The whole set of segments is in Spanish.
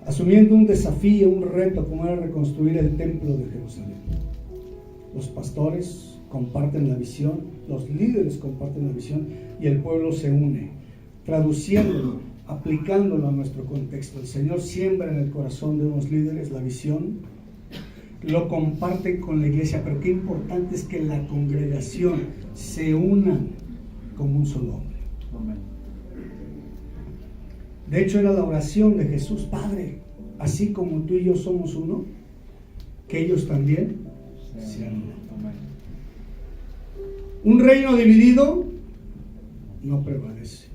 asumiendo un desafío, un reto, como era reconstruir el templo de Jerusalén. Los pastores comparten la visión, los líderes comparten la visión y el pueblo se une, traduciéndolo, aplicándolo a nuestro contexto. El Señor siembra en el corazón de unos líderes la visión, lo comparten con la iglesia, pero qué importante es que la congregación se unan como un solo hombre. Amén. De hecho, era la oración de Jesús: Padre, así como tú y yo somos uno, que ellos también sean uno. Un reino dividido no prevalece.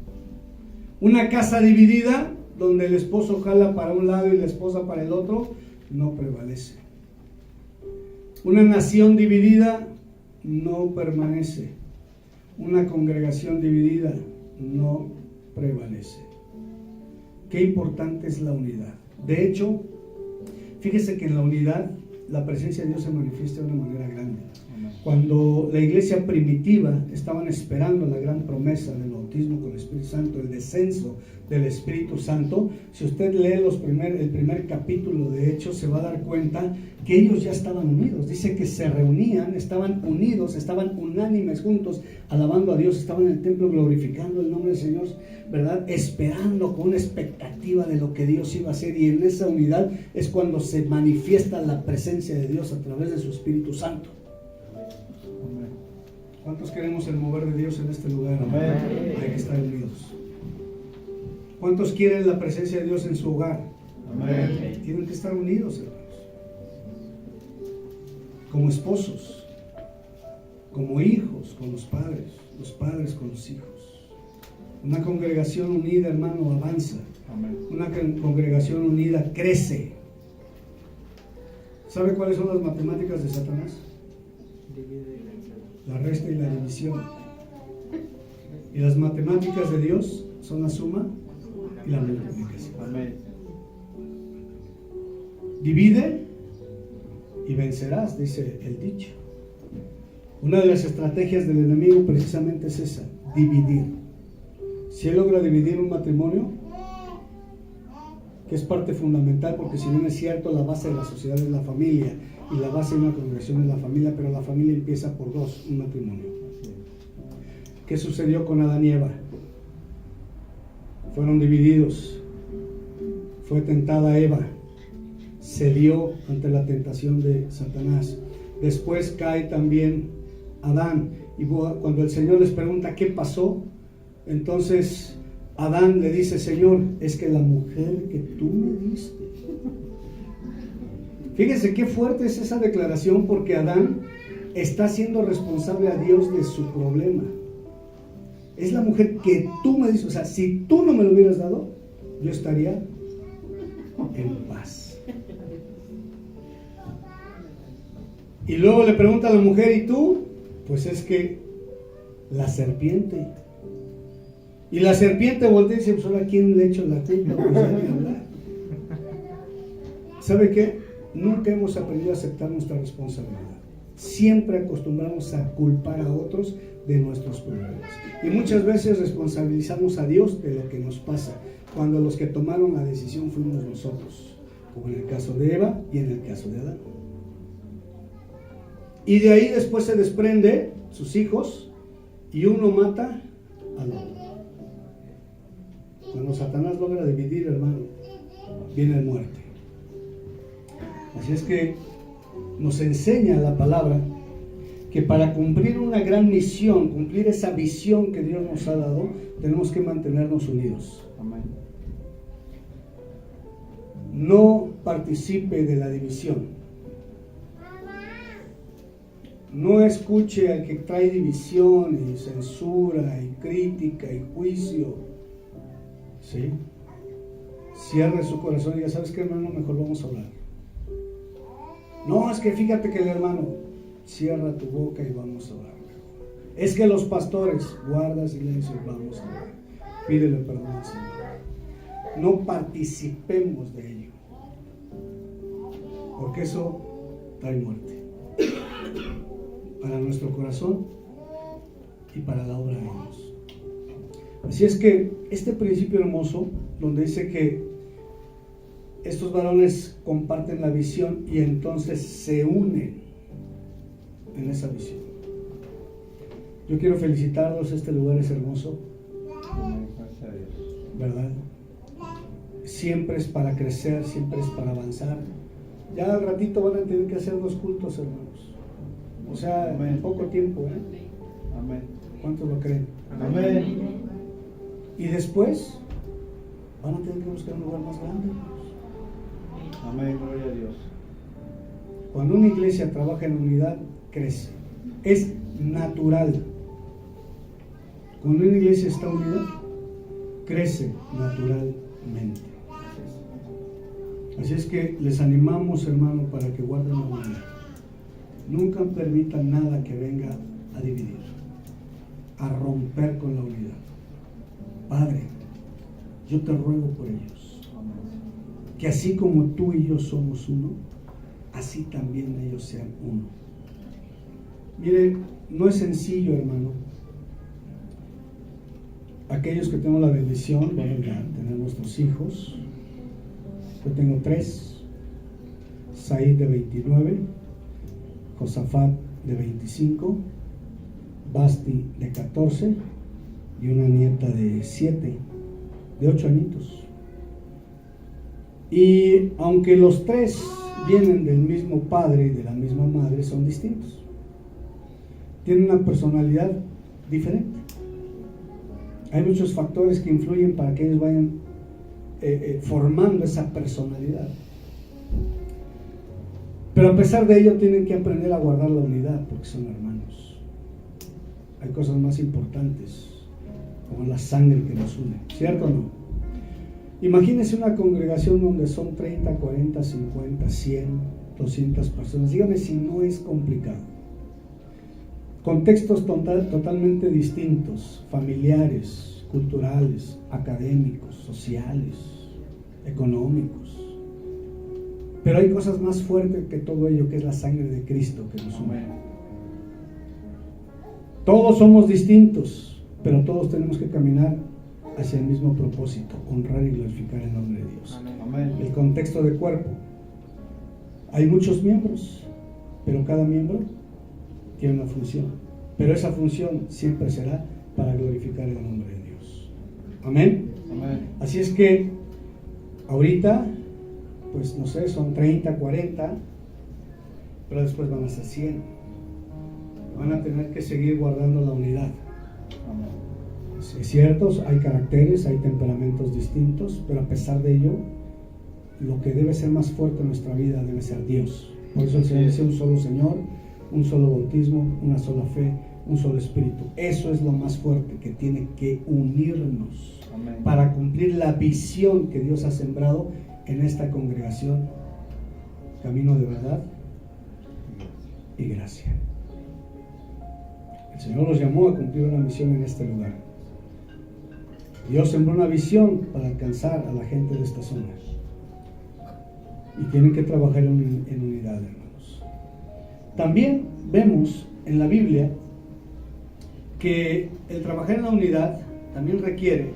Una casa dividida, donde el esposo jala para un lado y la esposa para el otro, no prevalece. Una nación dividida no permanece. Una congregación dividida no prevalece. Qué importante es la unidad. De hecho, fíjese que en la unidad la presencia de Dios se manifiesta de una manera grande. Cuando la iglesia primitiva estaban esperando la gran promesa del bautismo con el Espíritu Santo, el descenso del Espíritu Santo, si usted lee el primer capítulo de Hechos, se va a dar cuenta que ellos ya estaban unidos. Dice que se reunían, estaban unidos, estaban unánimes juntos, alabando a Dios, estaban en el templo glorificando el nombre del Señor, ¿verdad? Esperando con una expectativa de lo que Dios iba a hacer, y en esa unidad es cuando se manifiesta la presencia de Dios a través de su Espíritu Santo. ¿Cuántos queremos el mover de Dios en este lugar? Amén. Hay que estar unidos. ¿Cuántos quieren la presencia de Dios en su hogar? Amén. Tienen que estar unidos, hermanos. Como esposos, como hijos con los padres con los hijos. Una congregación unida, hermano, avanza. Amén. Una congregación unida crece. ¿Sabe cuáles son las matemáticas de Satanás? La resta y la división. Y las matemáticas de Dios son la suma y la multiplicación. Amén. Divide y vencerás, dice el dicho. Una de las estrategias del enemigo precisamente es esa: dividir. Si él logra dividir un matrimonio, que es parte fundamental, porque si bien es cierto, la base de la sociedad es la familia, y la base de una congregación es la familia, pero la familia empieza por dos, un matrimonio. ¿Qué sucedió con Adán y Eva? Fueron divididos. Fue tentada Eva, cedió ante la tentación de Satanás. Después cae también Adán, y cuando el Señor les pregunta qué pasó, entonces Adán le dice: Señor, es que la mujer que tú me diste. Fíjense qué fuerte es esa declaración, porque Adán está siendo responsable a Dios de su problema. Es la mujer que tú me diste. O sea, si tú no me lo hubieras dado, yo estaría en paz. Y luego le pregunta a la mujer: ¿y tú? Pues es que la serpiente. Y la serpiente voltea y dice: pues ahora, ¿quién le echo la culpa? Pues ya ni hablar. ¿Sabe qué? Nunca hemos aprendido a aceptar nuestra responsabilidad. Siempre acostumbramos a culpar a otros de nuestros problemas. Y muchas veces responsabilizamos a Dios de lo que nos pasa, cuando los que tomaron la decisión fuimos nosotros, como en el caso de Eva y en el caso de Adán. Y de ahí después se desprende sus hijos, y uno mata al otro. Cuando Satanás logra dividir, hermano, viene muerte. Así es que nos enseña la palabra que para cumplir una gran misión, cumplir esa visión que Dios nos ha dado, tenemos que mantenernos unidos. Amén. No participe de la división. No escuche al que trae división y censura y crítica y juicio. ¿Sí? Cierre su corazón y diga: ¿sabes qué, hermano? Mejor vamos a hablar. No, es que fíjate que el hermano, cierra tu boca y vamos a orar. Es que los pastores, guarda silencio y vamos a orar. Pídele perdón al Señor. No participemos de ello, porque eso trae muerte para nuestro corazón y para la obra de Dios. Así es que este principio hermoso, donde dice que estos varones comparten la visión y entonces se unen en esa visión. Yo quiero felicitarlos, este lugar es hermoso, ¿verdad? Siempre es para crecer, siempre es para avanzar. Ya al ratito van a tener que hacer 2 cultos, hermanos. O sea, en poco tiempo, ¿eh? Amén. ¿Cuántos lo creen? Amén. Y después van a tener que buscar un lugar más grande. Amén, gloria a Dios. Cuando una iglesia trabaja en unidad, crece. Es natural. Cuando una iglesia está unida, crece naturalmente. Así es que les animamos, hermano, para que guarden la unidad. Nunca permitan nada que venga a dividir, a romper con la unidad. Padre, yo te ruego por ellos, que así como tú y yo somos uno, así también ellos sean uno. Mire, no es sencillo, hermano. Aquellos que tenemos la bendición, bueno, ya tener nuestros hijos. Yo tengo 3, Said de 29, Josafat de 25, Basti de 14 y una nieta de 7, de 8 añitos. Y aunque los 3 vienen del mismo padre y de la misma madre, son distintos. Tienen una personalidad diferente. Hay muchos factores que influyen para que ellos vayan formando esa personalidad. Pero a pesar de ello tienen que aprender a guardar la unidad porque son hermanos. Hay cosas más importantes como la sangre que nos une, ¿cierto o no? Imagínense una congregación donde son 30, 40, 50, 100, 200 personas. Dígame si no es complicado. Contextos totalmente distintos, familiares, culturales, académicos, sociales, económicos. Pero hay cosas más fuertes que todo ello, que es la sangre de Cristo que nos une. Todos somos distintos, pero todos tenemos que caminar hacia el mismo propósito, honrar y glorificar el nombre de Dios. Amén. El contexto de cuerpo. Hay muchos miembros, pero cada miembro tiene una función. Pero esa función siempre será para glorificar el nombre de Dios. Amén. Amén. Así es que ahorita, pues no sé, son 30, 40, pero después van a ser 100. Van a tener que seguir guardando la unidad. Amén. Es cierto, hay caracteres, hay temperamentos distintos, pero a pesar de ello, lo que debe ser más fuerte en nuestra vida debe ser Dios. Por eso el Señor dice un solo Señor, un solo bautismo, una sola fe, un solo espíritu. Eso es lo más fuerte que tiene que unirnos. Amén. Para cumplir la visión que Dios ha sembrado en esta congregación, camino de verdad y gracia. El Señor nos llamó a cumplir una misión en este lugar. Dios sembró una visión para alcanzar a la gente de esta zona. Y tienen que trabajar en unidad, hermanos. También vemos en la Biblia que el trabajar en la unidad también requiere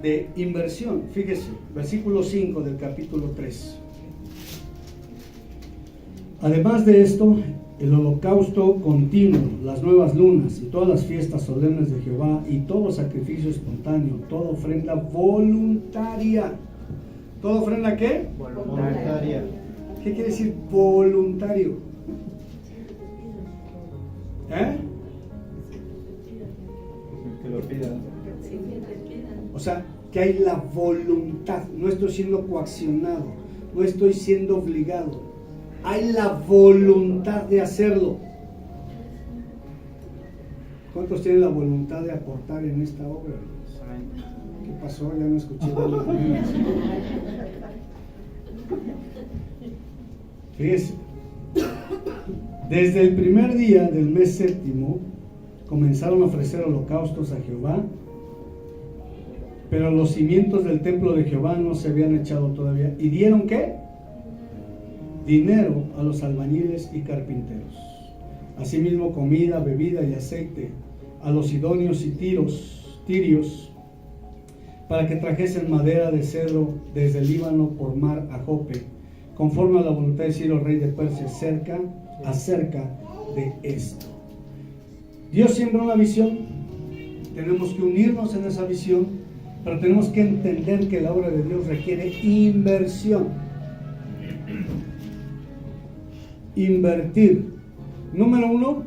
de inversión. Fíjese, versículo 5 del capítulo 3. Además de esto, el holocausto continuo, las nuevas lunas y todas las fiestas solemnes de Jehová y todo sacrificio espontáneo, toda ofrenda voluntaria. ¿Toda ofrenda qué? Voluntaria. ¿Qué quiere decir voluntario? Que lo pida. O sea, que hay la voluntad. No estoy siendo coaccionado, no estoy siendo obligado. Hay la voluntad de hacerlo. ¿Cuántos tienen la voluntad de aportar en esta obra? ¿Qué pasó? Ya no escuché nada. Fíjense. Desde el primer día del mes séptimo comenzaron a ofrecer holocaustos a Jehová, pero los cimientos del templo de Jehová no se habían echado todavía. ¿Y dieron qué? Dinero a los albañiles y carpinteros. Asimismo comida, bebida y aceite a los sidonios y tirios, para que trajesen madera de cedro desde el Líbano por mar a Jope, conforme a la voluntad de Ciro, rey de Persia, acerca de esto. Dios siembra una visión, tenemos que unirnos en esa visión, pero tenemos que entender que la obra de Dios requiere inversión. Invertir. Número 1,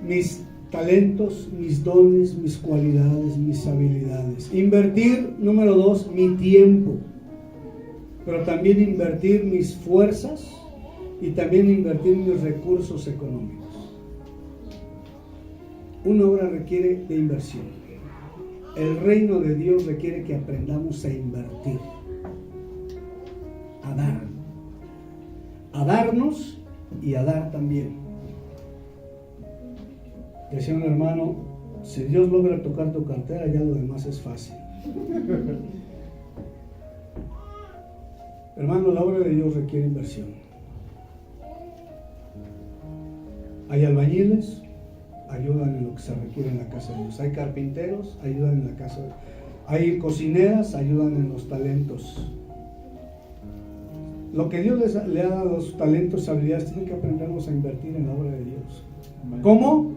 mis talentos, mis dones, mis cualidades, mis habilidades. Invertir, número 2, mi tiempo. Pero también invertir mis fuerzas y también invertir mis recursos económicos. Una obra requiere de inversión. El reino de Dios requiere que aprendamos a invertir, a darnos y a dar también. Decía un hermano, si Dios logra tocar tu cartera, ya lo demás es fácil. Hermano, la obra de Dios requiere inversión. Hay albañiles, ayudan en lo que se requiere en la casa de Dios. Hay carpinteros, ayudan en la casa de Dios. Hay cocineras, ayudan en los talentos. Lo que Dios le ha dado, los talentos, habilidades, tienen que aprenderlos a invertir en la obra de Dios. ¿Cómo?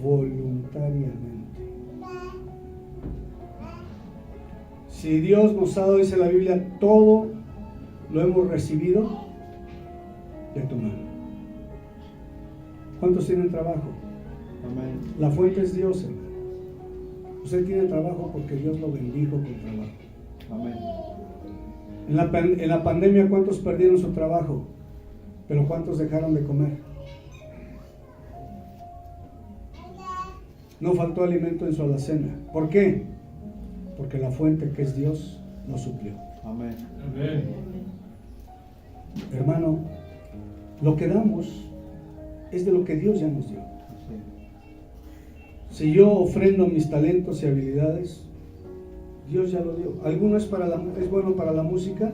Voluntariamente. Si Dios nos ha dado, dice la Biblia, todo lo hemos recibido de tu mano. ¿Cuántos tienen trabajo? Amén. La fuente es Dios, hermano. Usted tiene trabajo porque Dios lo bendijo con trabajo. Amén. En la pandemia, ¿cuántos perdieron su trabajo? Pero ¿cuántos dejaron de comer? No faltó alimento en su alacena. ¿Por qué? Porque la fuente, que es Dios, lo suplió. Amén. Amén. Hermano, lo que damos es de lo que Dios ya nos dio. Si yo ofrendo mis talentos y habilidades, Dios ya lo dio. ¿Alguno es bueno para la música?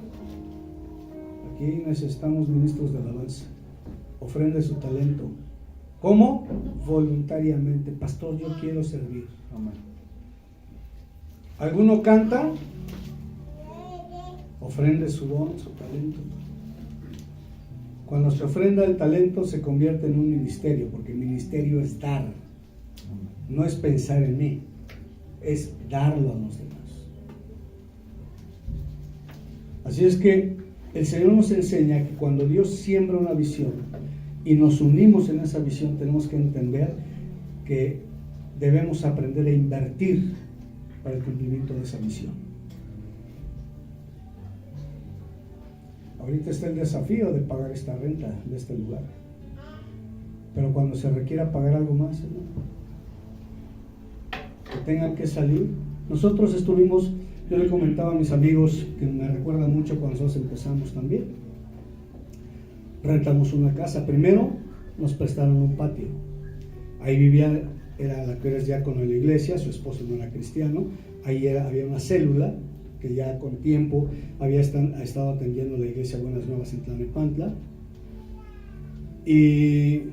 Aquí necesitamos ministros de alabanza. Ofrende su talento. ¿Cómo? Voluntariamente. Pastor, yo quiero servir. Amén. ¿Alguno canta? Ofrende su don, su talento. Cuando se ofrenda el talento, se convierte en un ministerio, porque el ministerio es dar. No es pensar en mí, es darlo a los demás. Así es que el Señor nos enseña que cuando Dios siembra una visión y nos unimos en esa visión, tenemos que entender que debemos aprender a invertir para el cumplimiento de esa visión. Ahorita está el desafío de pagar esta renta de este lugar, pero cuando se requiera pagar algo más, ¿no?, que tengan que salir. Nosotros estuvimos, yo le comentaba a mis amigos, que me recuerdan mucho cuando nosotros empezamos también, rentamos una casa. Primero nos prestaron un patio, ahí vivía, era la que era diácono de la iglesia, su esposo no era cristiano, ahí había una célula que ya con tiempo había estado atendiendo la iglesia Buenas Nuevas en Tlalnepantla, y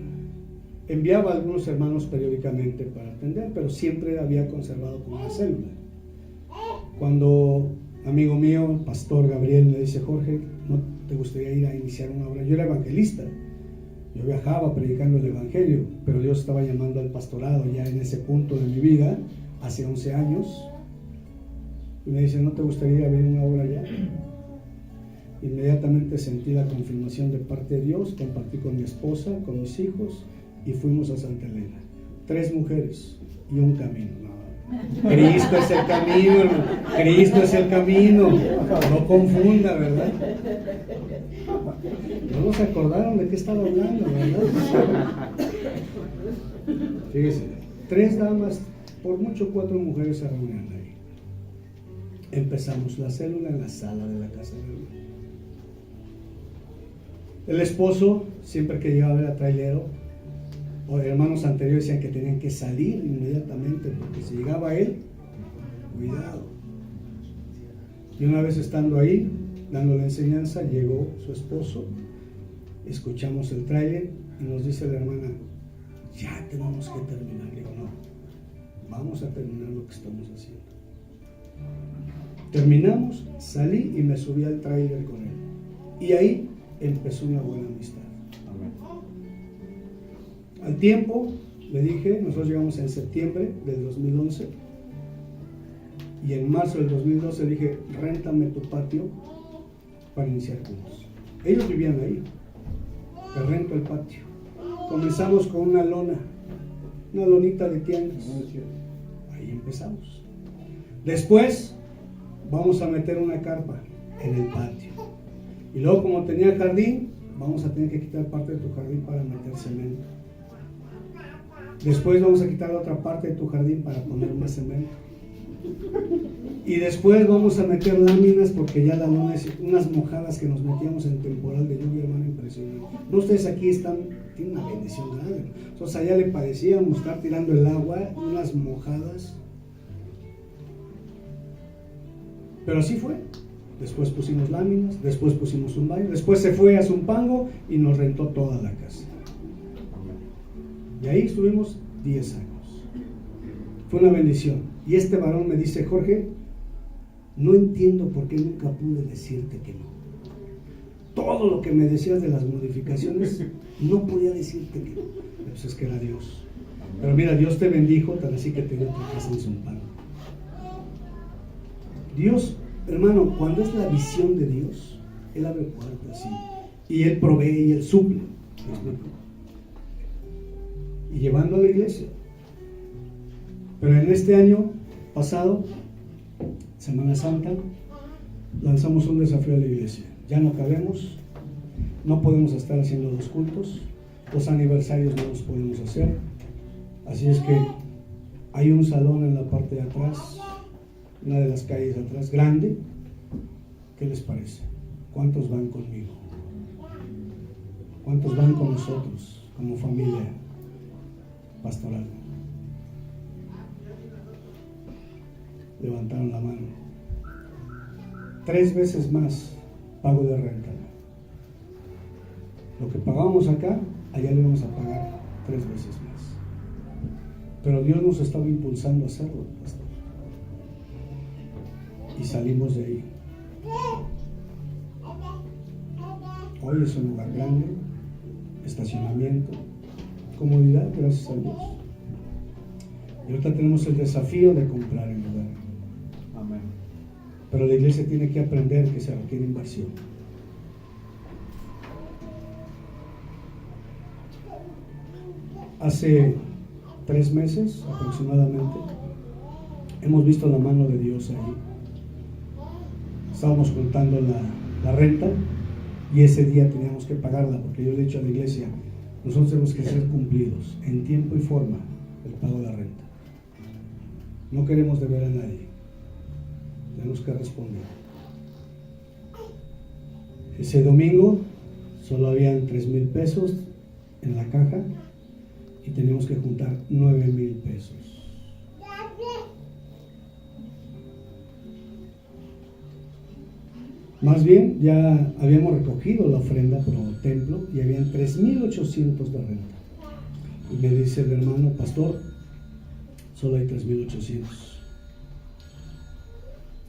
enviaba a algunos hermanos periódicamente para atender, pero siempre había conservado como una célula. Cuando amigo mío, el pastor Gabriel, me dice: Jorge, ¿no te gustaría ir a iniciar una obra? Yo era evangelista, yo viajaba predicando el evangelio, pero Dios estaba llamando al pastorado ya en ese punto de mi vida, hace 11 años, y me dice: ¿no te gustaría abrir una obra ya? Inmediatamente sentí la confirmación de parte de Dios, compartí con mi esposa, con mis hijos, y fuimos a Santa Elena. 3 mujeres y un camino. No, Cristo es el camino, hermano. Cristo es el camino. No confunda, ¿verdad? No se acordaron de qué estaba hablando, ¿verdad? Fíjese, 3 damas, por mucho 4 mujeres se reunían ahí. Empezamos la célula en la sala de la casa de Dios. El esposo, siempre que llegaba, era trailero, o hermanos anteriores decían que tenían que salir inmediatamente, porque si llegaba él, cuidado. Y una vez estando ahí, dando la enseñanza, llegó su esposo, escuchamos el tráiler y nos dice la hermana: ya tenemos que terminar. Le digo: no, vamos a terminar lo que estamos haciendo. Terminamos, salí y me subí al tráiler con él. Y ahí empezó una buena amistad. Amén. Al tiempo, le dije, nosotros llegamos en septiembre del 2011 y en marzo del 2012 le dije, réntame tu patio para iniciar juntos. Ellos vivían ahí, te rento el patio. Comenzamos con una lonita de tianguis. Ahí empezamos. Después vamos a meter una carpa en el patio. Y luego, como tenía jardín, vamos a tener que quitar parte de tu jardín para meter cemento. Después vamos a quitar la otra parte de tu jardín para poner más cemento. Y después vamos a meter láminas porque ya la lona es unas mojadas que nos metíamos en temporal de lluvia, hermano, impresionante. No, ustedes aquí tienen una bendición grande. Entonces allá le parecíamos estar tirando el agua, unas mojadas. Pero así fue. Después pusimos láminas, después pusimos un baño, después se fue a Zumpango y nos rentó toda la casa. Y ahí estuvimos 10 años. Fue una bendición. Y este varón me dice, Jorge, no entiendo por qué nunca pude decirte que no. Todo lo que me decías de las modificaciones, no podía decirte que no. Pues es que era Dios. Pero mira, Dios te bendijo, tan así que te dio tu casa en Zumpango. Dios, hermano, cuando es la visión de Dios, Él abre puertas y Él provee y Él suple. ¿Me explico? Y llevando a la iglesia. Pero en este año pasado, Semana Santa, lanzamos un desafío a la iglesia. Ya no cabemos, no podemos estar haciendo 2 cultos, los aniversarios no los podemos hacer. Así es que hay un salón en la parte de atrás, una de las calles de atrás, grande. ¿Qué les parece? ¿Cuántos van conmigo? ¿Cuántos van con nosotros como familia pastoral? Levantaron la mano. 3 veces más pago de renta. Lo que pagamos acá, allá le vamos a pagar 3 veces más. Pero Dios nos estaba impulsando a hacerlo, pastor. Y salimos de ahí. Hoy es un lugar grande, estacionamiento, comodidad, gracias a Dios. Y ahorita tenemos el desafío de comprar el lugar. Amén. Pero la iglesia tiene que aprender que se requiere inversión. Hace 3 meses aproximadamente hemos visto la mano de Dios ahí. Estábamos contando la renta y ese día teníamos que pagarla, porque yo le he dicho a la iglesia, nosotros tenemos que ser cumplidos en tiempo y forma el pago de la renta. No queremos deber a nadie, tenemos que responder. Ese domingo solo habían 3,000 pesos en la caja y teníamos que juntar 9,000 pesos. Más bien, ya habíamos recogido la ofrenda por el templo y habían 3,800 de renta. Y me dice el hermano, pastor, solo hay 3,800.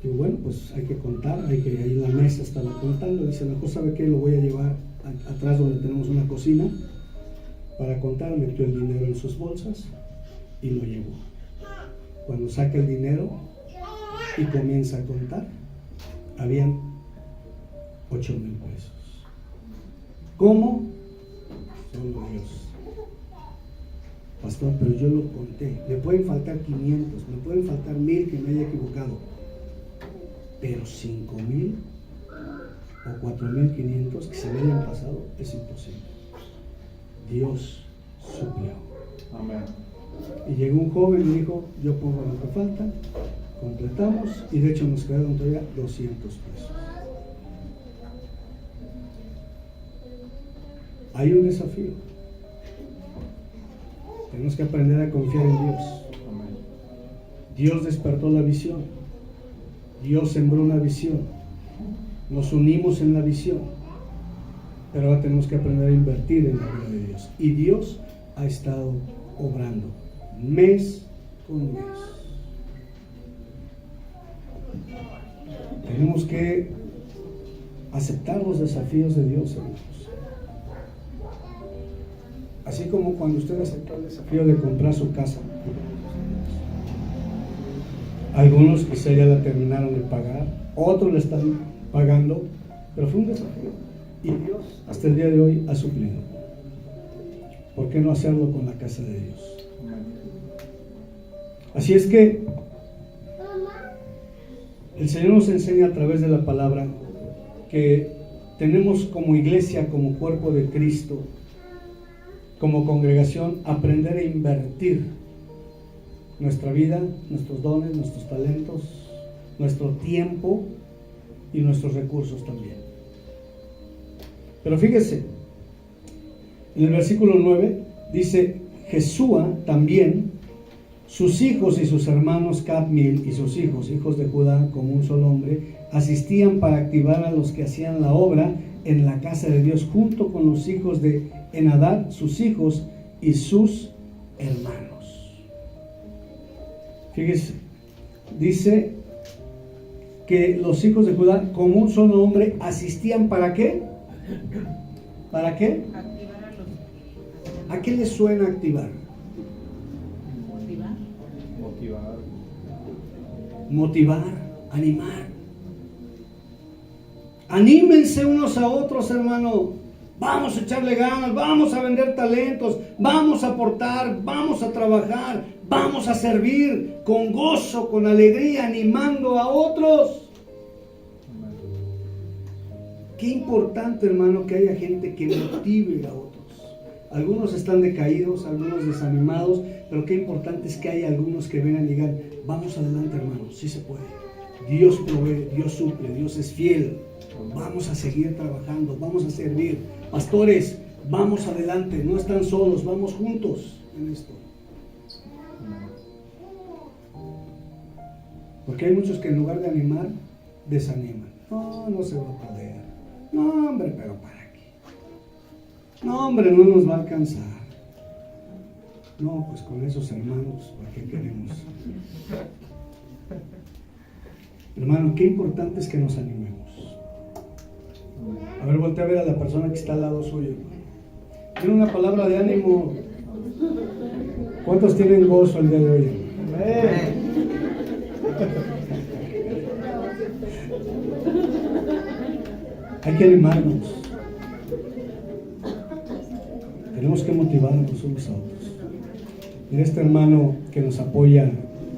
Digo, bueno, pues hay que contar, ahí en la mesa estaba contando. Dice, mejor sabe que lo voy a llevar atrás donde tenemos una cocina para contar. Metió el dinero en sus bolsas y lo llevó. Cuando saca el dinero y comienza a contar, habían 8,000 pesos. ¿Cómo? Solo Dios. Pastor, pero yo lo conté. Me pueden faltar 500, me pueden faltar 1,000 que me haya equivocado. Pero 5,000 o 4,500 que se me hayan pasado es imposible. Dios suplió. Amén. Y llegó un joven y dijo, yo pongo lo que falta, completamos y de hecho nos quedaron todavía 200 pesos. Hay un desafío. Tenemos que aprender a confiar en Dios. Amén. Dios despertó la visión. Dios sembró una visión. Nos unimos en la visión. Pero ahora tenemos que aprender a invertir en la vida de Dios. Y Dios ha estado obrando mes con mes. Tenemos que aceptar los desafíos de Dios, hermanos. Así como cuando usted aceptó el desafío de comprar su casa. Algunos quizá ya la terminaron de pagar, otros la están pagando, pero fue un desafío. Y Dios hasta el día de hoy ha suplido. ¿Por qué no hacerlo con la casa de Dios? Así es que el Señor nos enseña a través de la palabra que tenemos como iglesia, como cuerpo de Cristo, como congregación, aprender a invertir nuestra vida, nuestros dones, nuestros talentos, nuestro tiempo y nuestros recursos también. Pero fíjese, en el versículo 9 dice: Jesúa también, sus hijos y sus hermanos Cadmiel y sus hijos, hijos de Judá, como un solo hombre, asistían para activar a los que hacían la obra en la casa de Dios, junto con los hijos de Enadad, sus hijos y sus hermanos. Fíjese, dice que los hijos de Judá, como un solo hombre, asistían ¿para qué? ¿Para qué? Activar a los... ¿A qué les suena activar? Motivar. Motivar, animar. Anímense unos a otros, hermano. Vamos a echarle ganas, vamos a vender talentos, vamos a aportar, vamos a trabajar, vamos a servir con gozo, con alegría, animando a otros. Qué importante, hermano, que haya gente que motive a otros. Algunos están decaídos, algunos desanimados, pero qué importante es que haya algunos que vengan y digan: vamos adelante, hermano, sí se puede. Dios provee, Dios suple, Dios es fiel. Vamos a seguir trabajando, vamos a servir. Pastores, vamos adelante, no están solos, vamos juntos en esto. Porque hay muchos que en lugar de animar, desaniman. No, no se va a poder. No, hombre, pero ¿para qué? No, hombre, no nos va a alcanzar. No, pues con esos hermanos, ¿para qué queremos? Hermano, qué importante es que nos animemos. A ver, voltea a ver a la persona que está al lado suyo. Tiene una palabra de ánimo. ¿Cuántos tienen gozo el día de hoy? Hay que animarnos. Tenemos que motivarnos unos a otros. Mira, este hermano que nos apoya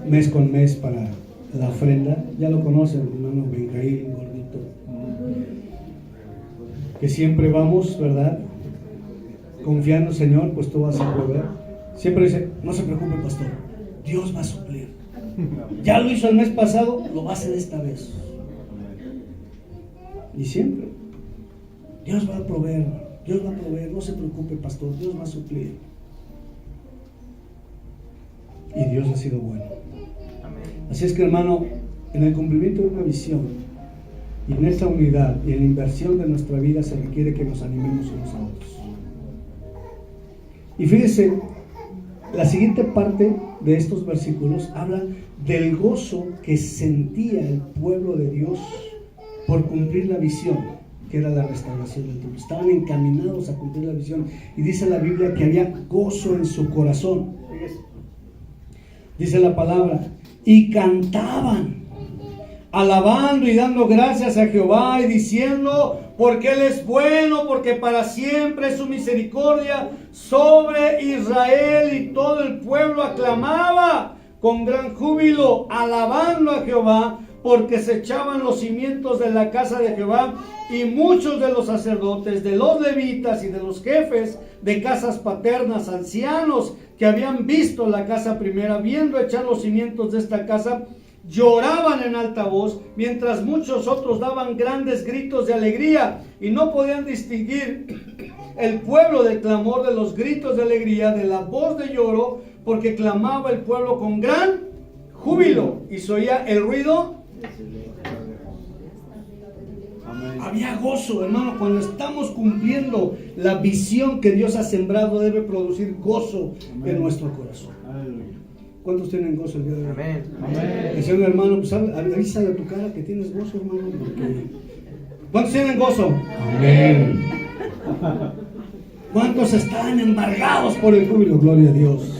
mes con mes para la ofrenda, ya lo conocen, hermano Benjaín, gordito, que siempre vamos, ¿verdad? Confiando, Señor, pues tú vas a proveer. Siempre dice: no se preocupe, pastor, Dios va a suplir. Ya lo hizo el mes pasado, lo va a hacer esta vez. Y siempre Dios va a proveer, no se preocupe, pastor, Dios va a suplir. Y Dios ha sido bueno. Así es que, hermano, en el cumplimiento de una visión y en esta unidad y en la inversión de nuestra vida se requiere que nos animemos unos a otros. Y fíjese, la siguiente parte de estos versículos habla del gozo que sentía el pueblo de Dios por cumplir la visión, que era la restauración del templo. Estaban encaminados a cumplir la visión, y dice la Biblia que había gozo en su corazón. Dice la palabra: y cantaban, alabando y dando gracias a Jehová y diciendo: porque Él es bueno, porque para siempre es su misericordia sobre Israel. Y todo el pueblo aclamaba con gran júbilo, alabando a Jehová, porque se echaban los cimientos de la casa de Jehová. Y muchos de los sacerdotes, de los levitas y de los jefes de casas paternas, ancianos que habían visto la casa primera, viendo echar los cimientos de esta casa, lloraban en alta voz, mientras muchos otros daban grandes gritos de alegría, y no podían distinguir el pueblo del clamor de los gritos de alegría, de la voz de lloro, porque clamaba el pueblo con gran júbilo, y se oía el ruido. Había gozo, hermano. Cuando estamos cumpliendo la visión que Dios ha sembrado, debe producir gozo en nuestro corazón. ¿Cuántos tienen gozo el día de hoy? Amén. Amén. Decía un hermano, pues avisa de tu cara que tienes gozo, hermano. Porque... ¿Cuántos tienen gozo? Amén. ¿Cuántos están embargados por el júbilo? Gloria a Dios.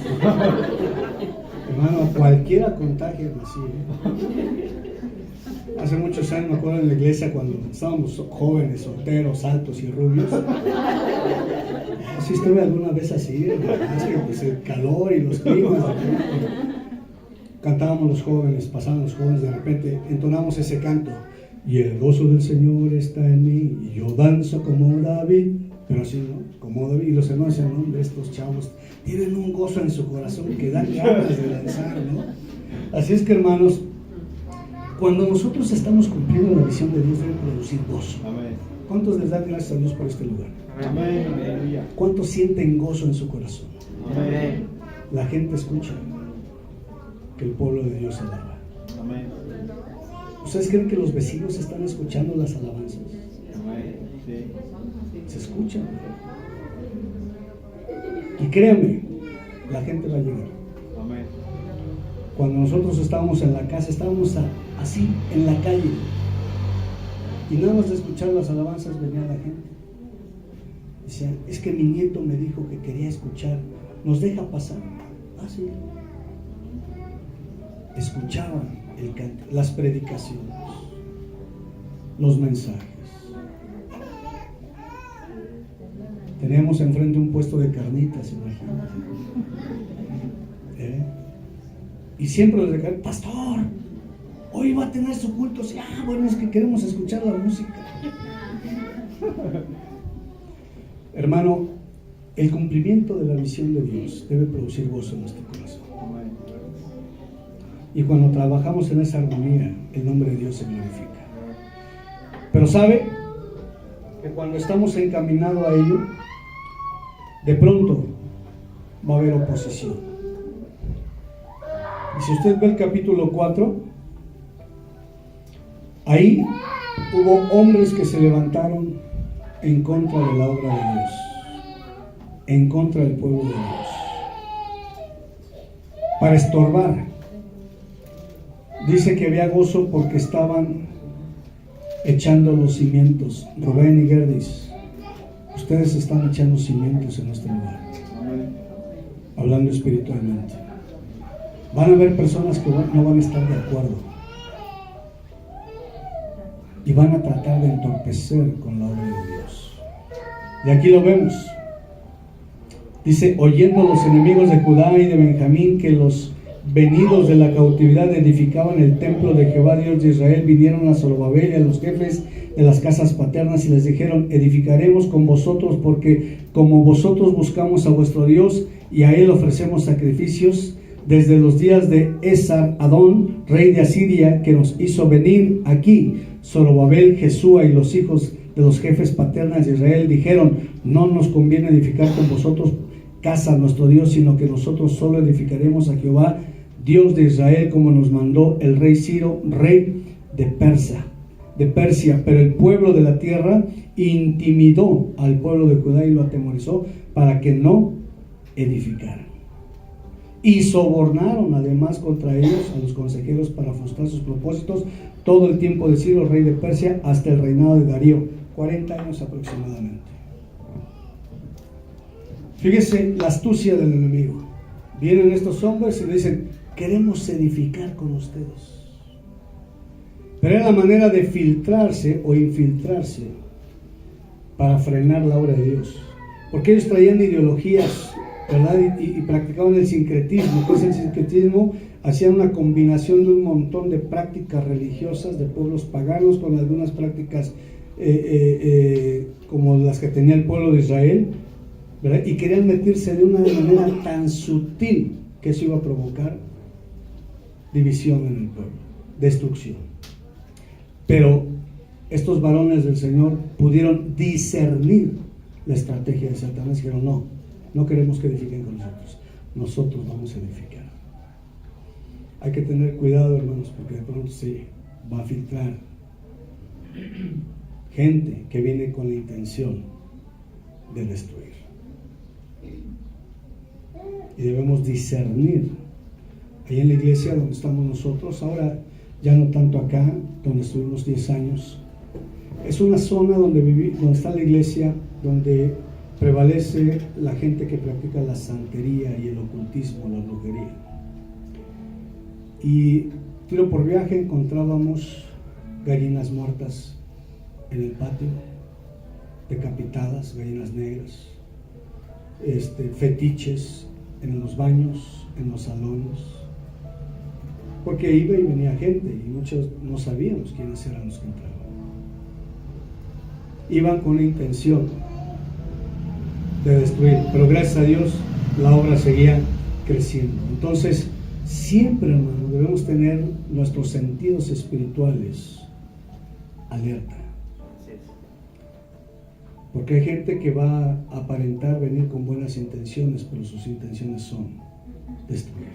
Hermano, cualquiera contagia así. Hace muchos años me acuerdo en la iglesia cuando estábamos jóvenes, solteros, altos y rubios. ¿Sí estuve alguna vez así? Es que pues, el calor y los climas. Cantábamos los jóvenes, pasaban los jóvenes, de repente entonamos ese canto. Y el gozo del Señor está en mí, y yo danzo como David. Pero así, ¿no? Como David. Y los hermanos decían, no, hombre, estos chavos tienen un gozo en su corazón que dan ganas de danzar, ¿no? Así es que, hermanos, cuando nosotros estamos cumpliendo la visión de Dios, debe producir gozo. Amén. ¿Cuántos les dan gracias a Dios por este lugar? Amén. Aleluya. ¿Cuántos sienten gozo en su corazón? Amén. La gente escucha que el pueblo de Dios alaba. Amén. ¿Ustedes creen que los vecinos están escuchando las alabanzas? Amén. Sí. Se escuchan. Y créanme, la gente va a llegar. Amén. Cuando nosotros estábamos en la casa, estábamos así en la calle. Y nada más de escuchar las alabanzas venía la gente. Decía, es que mi nieto me dijo que quería escuchar. ¿Nos deja pasar? Ah, sí. Escuchaban el canto, las predicaciones, los mensajes. Teníamos enfrente un puesto de carnitas, imagínate. Y siempre les decían, pastor, hoy va a tener su culto. Sí, bueno, es que queremos escuchar la música. Hermano, el cumplimiento de la visión de Dios debe producir gozo en nuestro corazón. Amén. Y cuando trabajamos en esa armonía, el nombre de Dios se glorifica. Pero sabe que cuando estamos encaminados a ello, de pronto va a haber oposición. Y si usted ve el capítulo 4, ahí hubo hombres que se levantaron en contra de la obra de Dios, en contra del pueblo de Dios, para estorbar. Dice que había gozo porque estaban echando los cimientos. Rubén y Gerdis, ustedes están echando cimientos en este lugar. Amén. Hablando espiritualmente. Van a haber personas que no van a estar de acuerdo y van a tratar de entorpecer con la obra de Dios. Y aquí lo vemos. Dice, oyendo los enemigos de Judá y de Benjamín que los venidos de la cautividad edificaban el templo de Jehová Dios de Israel, vinieron a Zorobabel y a los jefes de las casas paternas y les dijeron, edificaremos con vosotros porque como vosotros buscamos a vuestro Dios y a él ofrecemos sacrificios desde los días de Esar Adón, rey de Asiria, que nos hizo venir aquí. Zorobabel, Jesúa y los hijos de los jefes paternas de Israel dijeron, no nos conviene edificar con vosotros casa a nuestro Dios, sino que nosotros solo edificaremos a Jehová, Dios de Israel, como nos mandó el rey Ciro, rey de Persia. Pero el pueblo de la tierra intimidó al pueblo de Judá y lo atemorizó para que no edificaran. Y sobornaron además contra ellos a los consejeros para frustrar sus propósitos todo el tiempo de Ciro, rey de Persia, hasta el reinado de Darío, 40 años aproximadamente. Fíjese la astucia del enemigo. Vienen estos hombres y le dicen, queremos edificar con ustedes. Pero era la manera de filtrarse o infiltrarse para frenar la obra de Dios. Porque ellos traían ideologías, ¿verdad? Y practicaban el sincretismo. ¿Qué es el sincretismo? Hacían una combinación de un montón de prácticas religiosas de pueblos paganos con algunas prácticas como las que tenía el pueblo de Israel, ¿verdad? Y querían meterse de una manera tan sutil que eso iba a provocar división en el pueblo, destrucción. Pero estos varones del Señor pudieron discernir la estrategia de Satanás y dijeron, no queremos que edifiquen con nosotros vamos a edificar. Hay que tener cuidado, hermanos, porque de pronto se va a filtrar gente que viene con la intención de destruir. Y debemos discernir ahí en la iglesia donde estamos nosotros, ahora ya no tanto acá, donde estuvimos 10 años. Es una zona donde está la iglesia, donde prevalece la gente que practica la santería y el ocultismo, la brujería. Y tiro por viaje encontrábamos gallinas muertas en el patio, decapitadas, gallinas negras, fetiches en los baños, en los salones, porque iba y venía gente y muchos no sabíamos quiénes eran los que entraban. Iban con una intención de destruir, pero gracias a Dios la obra seguía creciendo. Entonces, siempre, hermano, debemos tener nuestros sentidos espirituales alerta, porque hay gente que va a aparentar venir con buenas intenciones, pero sus intenciones son destruir,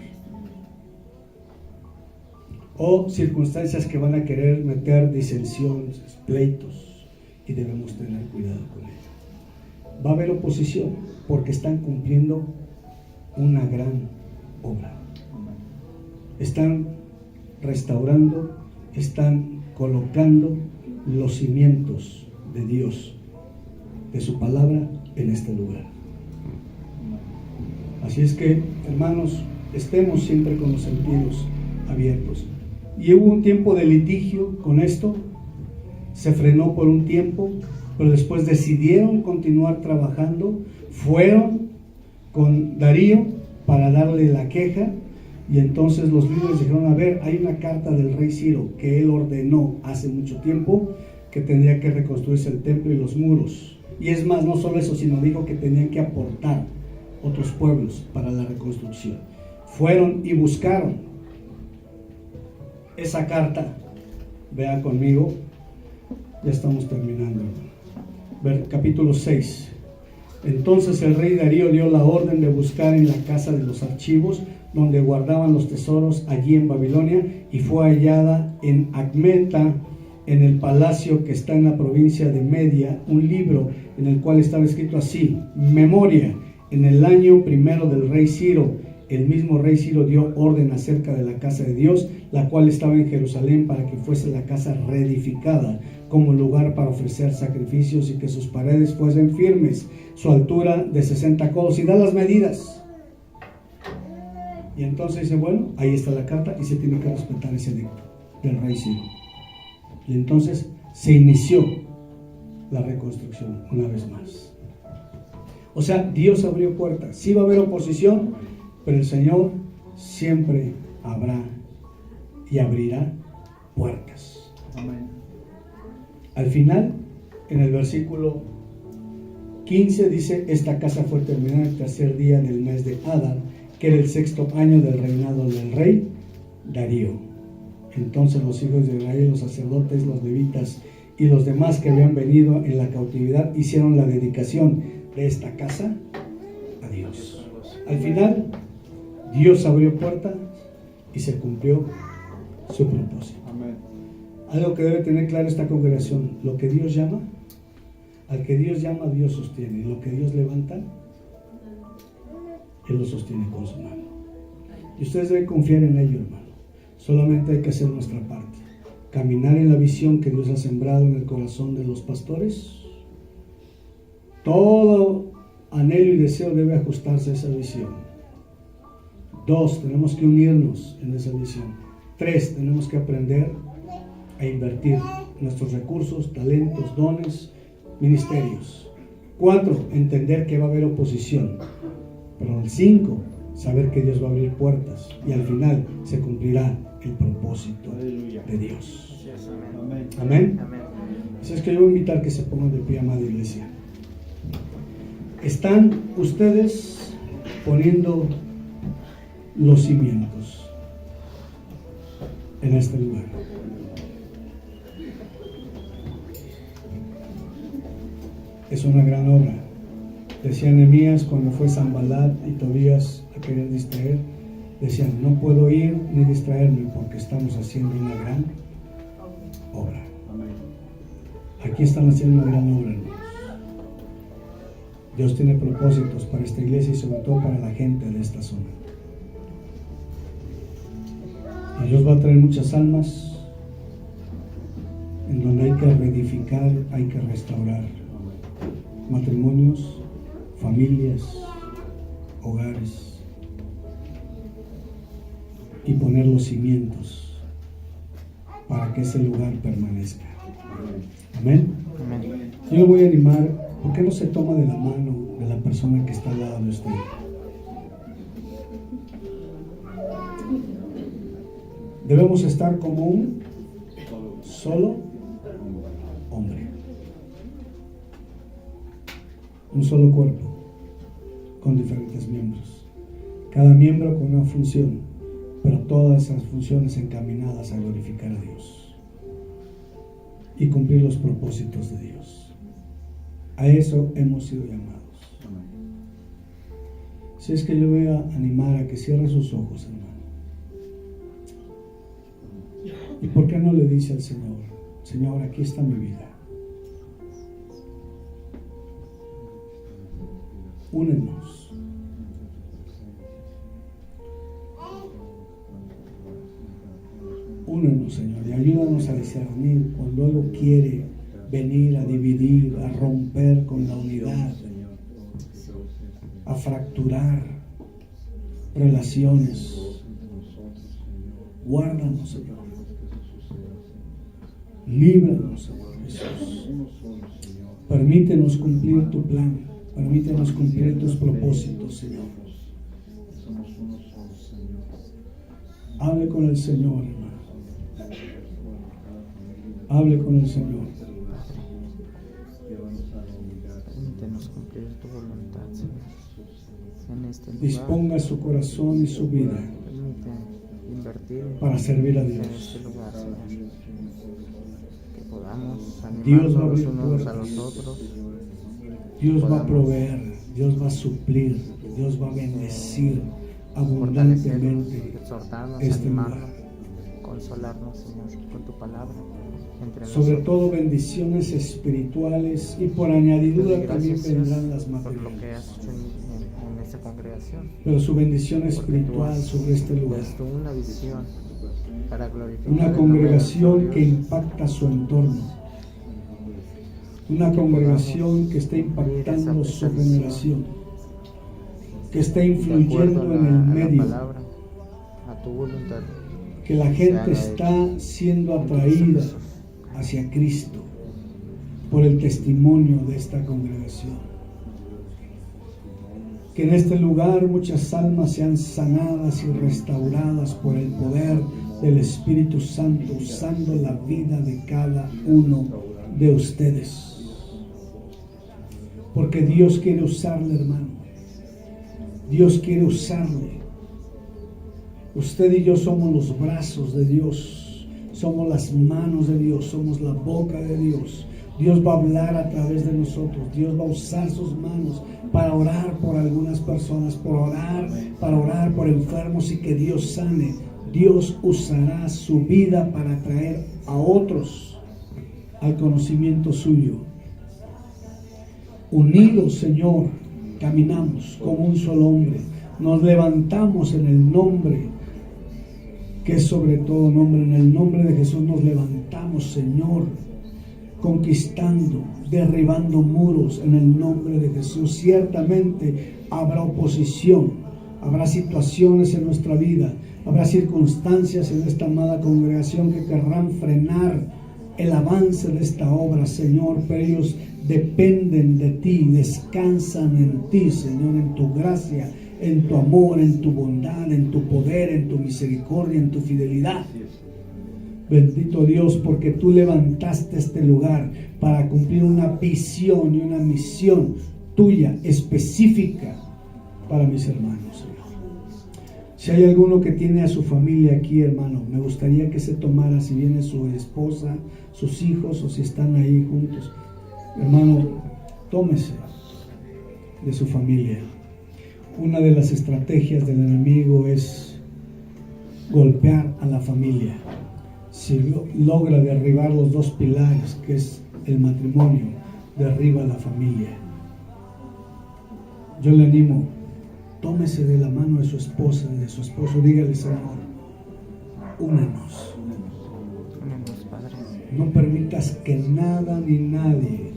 o circunstancias que van a querer meter disensiones, pleitos, y debemos tener cuidado con ello. Va a haber oposición porque están cumpliendo una gran obra. Están restaurando, están colocando los cimientos de Dios, de su palabra en este lugar. Así es que, hermanos, estemos siempre con los sentidos abiertos. Y hubo un tiempo de litigio con esto, se frenó por un tiempo, pero después decidieron continuar trabajando, fueron con Darío para darle la queja, y entonces los líderes dijeron: a ver, hay una carta del rey Ciro que él ordenó hace mucho tiempo que tendría que reconstruirse el templo y los muros, y es más, no solo eso, sino dijo que tenían que aportar otros pueblos para la reconstrucción. Fueron y buscaron esa carta. Vea conmigo, ya estamos terminando. Capítulo 6. Entonces el rey Darío dio la orden de buscar en la casa de los archivos donde guardaban los tesoros allí en Babilonia, y fue hallada en Acmeta, en el palacio que está en la provincia de Media, un libro en el cual estaba escrito así: memoria, en el año primero del rey Ciro. El mismo rey Ciro dio orden acerca de la casa de Dios, la cual estaba en Jerusalén, para que fuese la casa reedificada como lugar para ofrecer sacrificios, y que sus paredes fuesen firmes, su altura de 60 codos, y da las medidas. Y entonces dice: bueno, ahí está la carta y se tiene que respetar ese edicto del rey Ciro. Y entonces se inició la reconstrucción una vez más. O sea, Dios abrió puertas. Sí va a haber oposición, pero el Señor siempre habrá y abrirá puertas. Amén. Al final, en el versículo 15 dice: esta casa fue terminada el tercer día del mes de Adar, que era el 6º año del reinado del rey Darío. Entonces los hijos de Israel, los sacerdotes, los levitas y los demás que habían venido en la cautividad hicieron la dedicación de esta casa a Dios. Al final, Dios abrió puertas y se cumplió su propósito. Amén. Algo que debe tener claro esta congregación: lo que Dios llama, al que Dios llama, Dios sostiene, y lo que Dios levanta, Él lo sostiene con su mano. Y ustedes deben confiar en ello, hermano. Solamente hay que hacer nuestra parte, caminar en la visión que Dios ha sembrado en el corazón de los pastores. Todo anhelo y deseo debe ajustarse a esa visión. 2, tenemos que unirnos en esa visión. 3, tenemos que aprender a invertir nuestros recursos, talentos, dones, ministerios. 4, entender que va a haber oposición. Pero el 5, saber que Dios va a abrir puertas y al final se cumplirá el propósito Aleluya. de Dios. Amén. Amén. Amén. Así es que yo voy a invitar que se pongan de pie, amada iglesia. Están ustedes poniendo los cimientos en este lugar. Es una gran obra. Decía Nehemías cuando fue Sanballat y Tobías a querer distraer, decían: no puedo ir ni distraerme porque estamos haciendo una gran obra. Amén. Aquí están haciendo una gran obra, hermanos. Dios tiene propósitos para esta iglesia y sobre todo para la gente de esta zona. Y Dios va a traer muchas almas en donde hay que reedificar, hay que restaurar matrimonios, familias, hogares y poner los cimientos para que ese lugar permanezca. Amén. Amén. Yo le voy a animar, ¿por qué no se toma de la mano de la persona que está al lado de usted? Debemos estar como un solo hombre, un solo cuerpo, con diferentes miembros, cada miembro con una función, pero todas esas funciones encaminadas a glorificar a Dios y cumplir los propósitos de Dios. A eso hemos sido llamados. Si es que yo voy a animar a que cierre sus ojos, hermano. ¿Y por qué no le dice al Señor, Señor, aquí está mi vida? Únenos. Únenos, Señor, y ayúdanos a discernir cuando algo quiere venir a dividir, a romper con la unidad, a fracturar relaciones. Guárdanos, Señor. Líbranos, Señor Jesús. Permítenos cumplir tu plan. Permítenos cumplir tus propósitos, Señor. Hable con el Señor, hermano. Hable con el Señor. Permítenos cumplir tu voluntad, Señor. En este lugar, Disponga su corazón y su vida permite invertir para servir a en Dios. este lugar, Señor. Que podamos Dios va a animarnos abrir los unos a puertas. los otros. Dios va a proveer, Dios va a suplir, Dios va a bendecir Fortalecernos, abundantemente exhortarnos, este animarnos, lugar. consolarnos, Señor, con tu palabra. Entre Sobre nosotros. todo bendiciones espirituales y por añadidura también Gracias, vendrán las por lo que materiales. has hecho en esta congregación. Pero su bendición Porque tú espiritual has sobre este lugar. puesto una visión para glorificar Una el nombre de congregación nuestro que Dios. impacta su entorno. Una congregación que está impactando su generación. Que está De acuerdo influyendo en el a la medio. palabra, a tu voluntad. Que la gente está siendo atraída hacia Cristo por el testimonio de esta congregación. Que en este lugar muchas almas sean sanadas y restauradas por el poder del Espíritu Santo, usando la vida de cada uno de ustedes. Porque Dios quiere usarle, hermano. Dios quiere usarle. Usted y yo somos los brazos de Dios, somos las manos de Dios, somos la boca de Dios. Dios va a hablar a través de nosotros. Dios va a usar sus manos para orar por algunas personas, para orar por enfermos y que Dios sane. Dios usará su vida para traer a otros al conocimiento suyo. Unidos, Señor, caminamos como un solo hombre. Nos levantamos en el nombre que es sobre todo nombre. En el nombre de Jesús nos levantamos, Señor, conquistando, derribando muros en el nombre de Jesús. Ciertamente habrá oposición, habrá situaciones en nuestra vida, habrá circunstancias en esta amada congregación que querrán frenar el avance de esta obra, Señor, pero ellos dependen de ti, descansan en ti, Señor, en tu gracia, en tu amor, en tu bondad, en tu poder, en tu misericordia, en tu fidelidad. Bendito Dios, porque tú levantaste este lugar para cumplir una visión y una misión tuya específica para mis hermanos, Señor. Si hay alguno que tiene a su familia aquí, hermano, me gustaría que se tomara, si viene su esposa, sus hijos o si están ahí juntos, hermano, tómese de su familia. Una de las estrategias del enemigo es golpear a la familia. Si logra derribar los dos pilares, que es el matrimonio, derriba a la familia. Yo le animo, tómese de la mano de su esposa, de su esposo, dígale, Señor, únenos. Únenos, Padre. No permitas que nada ni nadie